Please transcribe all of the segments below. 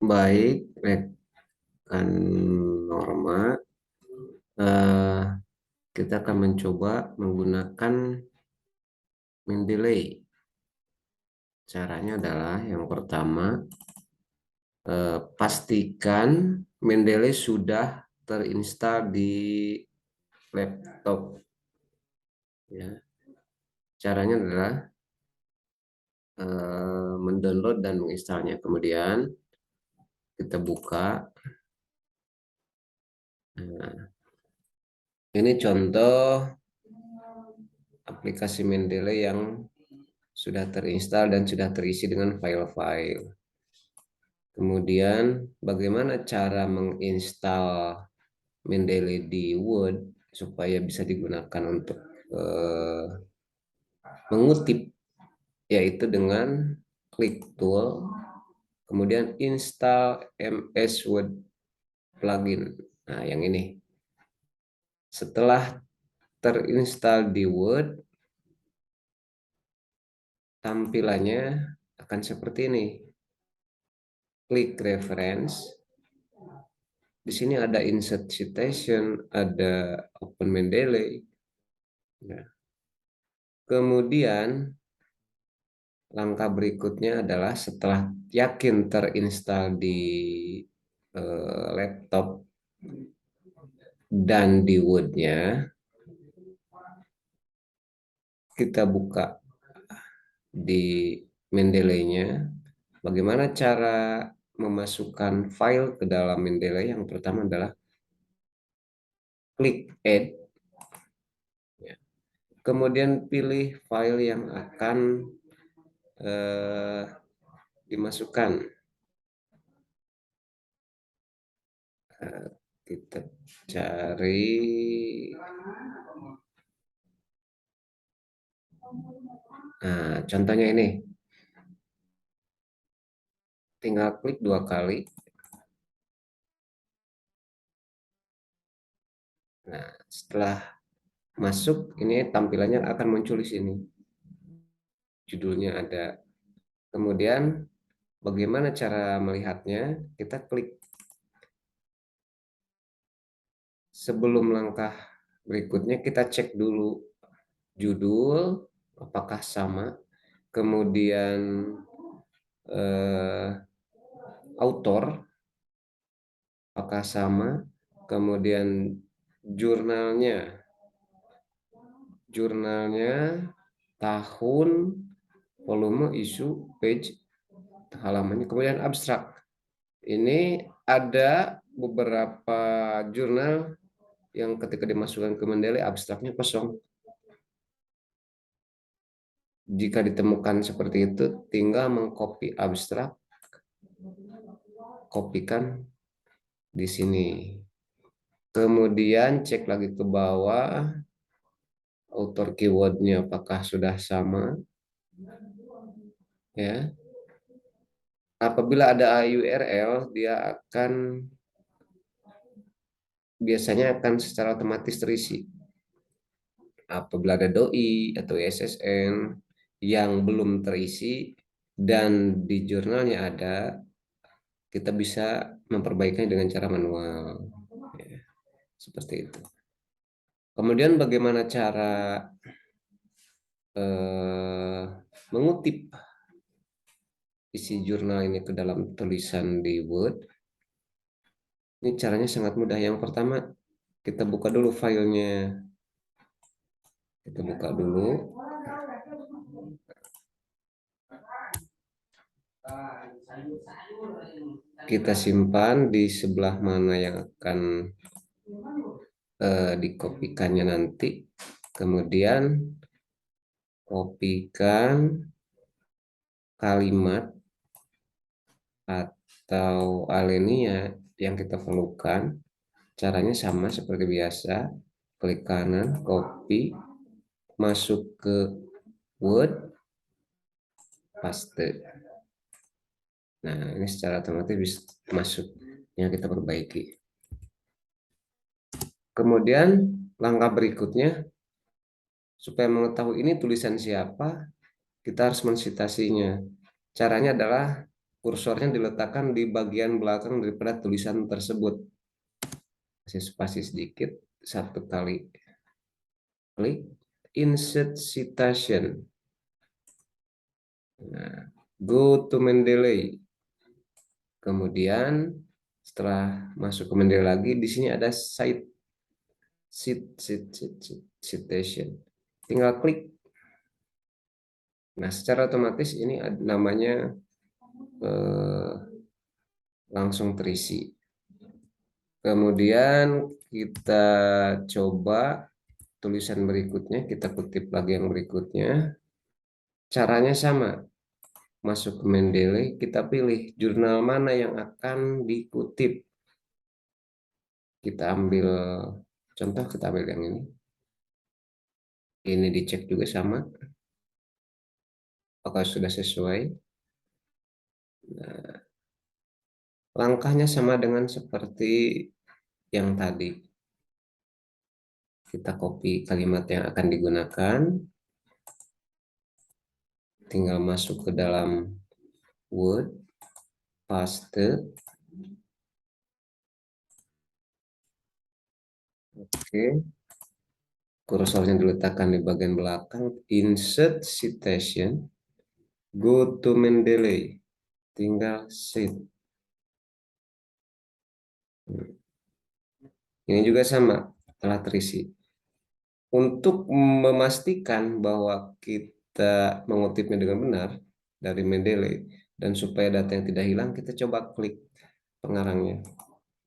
Baik, rekan Norma, eh, kita akan mencoba menggunakan Mendeley. Caranya adalah yang pertama, pastikan Mendeley sudah terinstall di laptop. Ya. Caranya adalah mendownload dan menginstalnya. Kemudian kita buka. Nah, ini contoh aplikasi Mendeley yang sudah terinstall dan sudah terisi dengan file-file. Kemudian bagaimana cara menginstal Mendeley di Word supaya bisa digunakan untuk eh, mengutip, yaitu dengan klik tool, kemudian install MS Word plugin. Nah, yang ini. Setelah terinstall di Word, tampilannya akan seperti ini. Klik reference. Di sini ada insert citation, ada open Mendeley. Nah, kemudian langkah berikutnya adalah setelah yakin terinstall di laptop dan di Word-nya, kita buka di Mendeley-nya. Bagaimana cara memasukkan file ke dalam Mendeley? Yang pertama adalah klik Add, ya. Kemudian pilih file yang akan eh, dimasukkan. Eh, kita cari, nah, contohnya ini, tinggal klik 2 kali. Nah, setelah masuk, ini tampilannya akan muncul di sini, judulnya ada. Kemudian bagaimana cara melihatnya? Kita klik. Sebelum langkah berikutnya, kita cek dulu judul apakah sama, kemudian eh, autor apakah sama, kemudian jurnalnya, jurnalnya, tahun, volume, isu, page, halamannya, kemudian abstrak. Ini ada beberapa jurnal yang ketika dimasukkan ke Mendeley abstraknya kosong. Jika ditemukan seperti itu, tinggal mengcopy abstrak, kopikan di sini. Kemudian cek lagi ke bawah, author keywordnya apakah sudah sama, ya. Apabila ada URL, dia akan biasanya akan secara otomatis terisi. Apabila ada doi atau SSN yang belum terisi dan di jurnalnya ada, kita bisa memperbaikinya dengan cara manual, ya, seperti itu. Kemudian bagaimana cara eh, mengutip isi jurnal ini ke dalam tulisan di Word? Ini caranya sangat mudah. Yang pertama, kita buka dulu filenya. Kita buka dulu. Kita simpan di sebelah mana yang akan dikopikannya nanti. Kemudian kopikan kalimat atau alinea yang kita perlukan. Caranya sama seperti biasa. Klik kanan, copy, masuk ke Word, paste. Nah, ini secara otomatis masuk. Yang kita perbaiki. Kemudian langkah berikutnya, supaya mengetahui ini tulisan siapa, kita harus mensitasinya. Caranya adalah kursornya diletakkan di bagian belakang daripada tulisan tersebut. Kasih spasi sedikit, satu kali klik, insert citation. Nah, go to Mendeley. Kemudian setelah masuk ke Mendeley lagi, di sini ada citation. Tinggal klik. Nah, secara otomatis ini namanya eh, langsung terisi. Kemudian kita coba tulisan berikutnya, kita kutip lagi yang berikutnya. Caranya sama, masuk ke Mendeley, kita pilih jurnal mana yang akan dikutip. Kita ambil contoh, kita ambil yang ini. Ini dicek juga sama, apakah sudah sesuai. Nah, langkahnya sama dengan seperti yang tadi. Kita copy kalimat yang akan digunakan, tinggal masuk ke dalam Word, paste. Oke, kursornya diletakkan di bagian belakang, insert citation, go to Mendeley, tinggal save. Ini juga sama, telah terisi. Untuk memastikan bahwa kita mengutipnya dengan benar dari Mendeley dan supaya data yang tidak hilang, kita coba klik pengarangnya.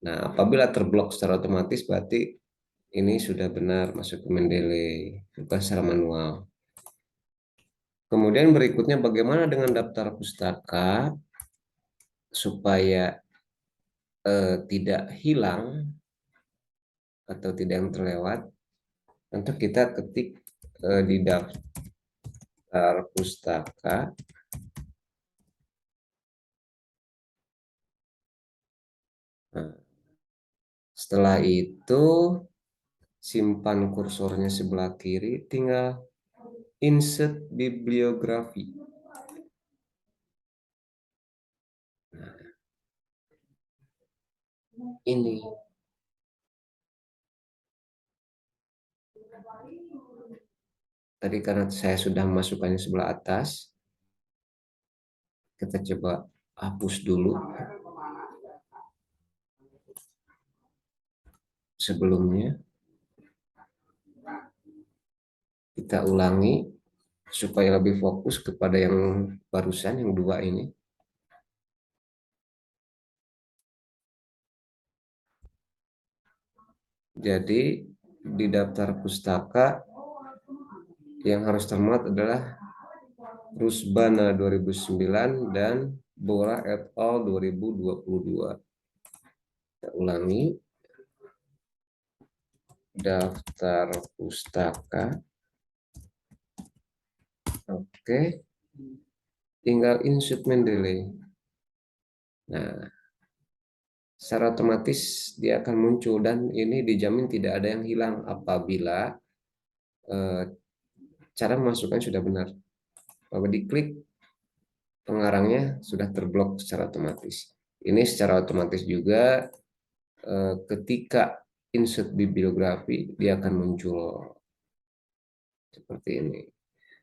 Nah, apabila terblok secara otomatis berarti ini sudah benar masuk ke Mendeley, bukan secara manual. Kemudian berikutnya bagaimana dengan daftar pustaka supaya tidak hilang atau tidak yang terlewat. Tentu kita ketik di daftar pustaka. Nah, setelah itu simpan kursornya sebelah kiri, tinggal insert bibliografi. Nah, ini tadi karena saya sudah memasukkannya sebelah atas, kita coba hapus dulu sebelumnya. Kita ulangi supaya lebih fokus kepada yang barusan, yang dua ini. Jadi di daftar pustaka yang harus termuat adalah Rusbana 2009 dan Bora et al 2022. Kita ulangi, daftar pustaka. Oke, tinggal insert Mendeley. Nah, secara otomatis dia akan muncul dan ini dijamin tidak ada yang hilang apabila cara memasukkan sudah benar. Kalau diklik, pengarangnya sudah terblok secara otomatis. Ini secara otomatis juga ketika insert bibliografi dia akan muncul seperti ini.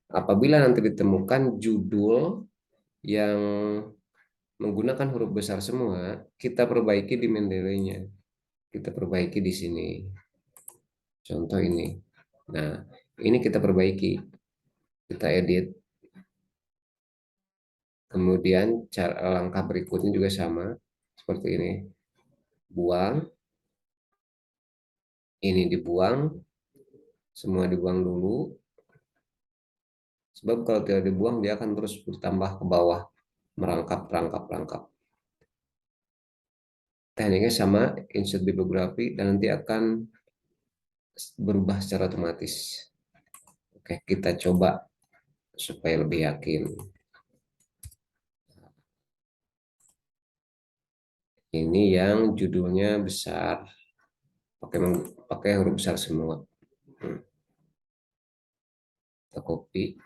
Apabila nanti ditemukan judul yang menggunakan huruf besar semua, kita perbaiki di Mendeley-nya. Kita perbaiki di sini. Contoh ini. Nah, ini kita perbaiki. Kita edit. Kemudian cara langkah berikutnya juga sama. Seperti ini. Buang. Ini dibuang. Semua dibuang dulu. Sebab kalau tidak dibuang, dia akan terus bertambah ke bawah. Merangkap, rangkap, rangkap. Tekniknya sama, insert bibliografi, dan nanti akan berubah secara otomatis. Oke, kita coba supaya lebih yakin. Ini yang judulnya besar, pakai huruf besar semua. Kita copy.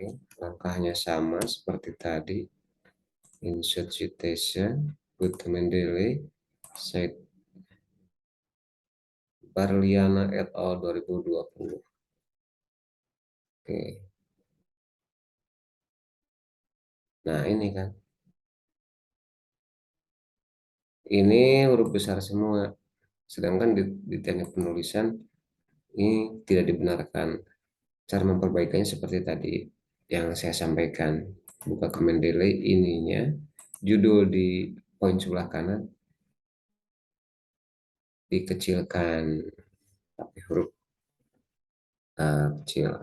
Oke, langkahnya sama seperti tadi. Insert citation, put Mendeley, Said Barliana et al. 2020. Oke, nah ini kan, ini huruf besar semua. Sedangkan di teknik penulisan ini tidak dibenarkan. Cara memperbaikinya seperti tadi yang saya sampaikan. Buka ke Mendeley ininya, judul di poin sebelah kanan dikecilkan tapi huruf kecil.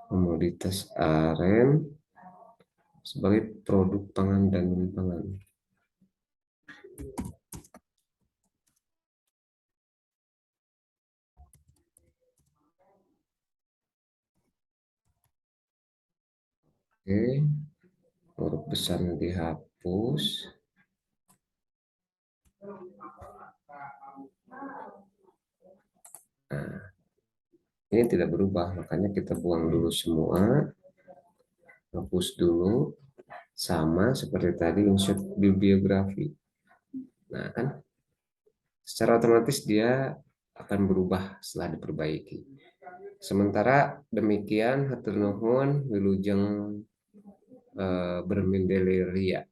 Komoditas aren sebagai produk pangan dan non-pangan. Oke, huruf besarnya dihapus. Nah, ini tidak berubah, makanya kita buang dulu semua, hapus dulu, sama seperti tadi insert bibliografi. Nah, kan secara otomatis dia akan berubah setelah diperbaiki. Sementara demikian, hatur nuhun wilujeng bermendeleria.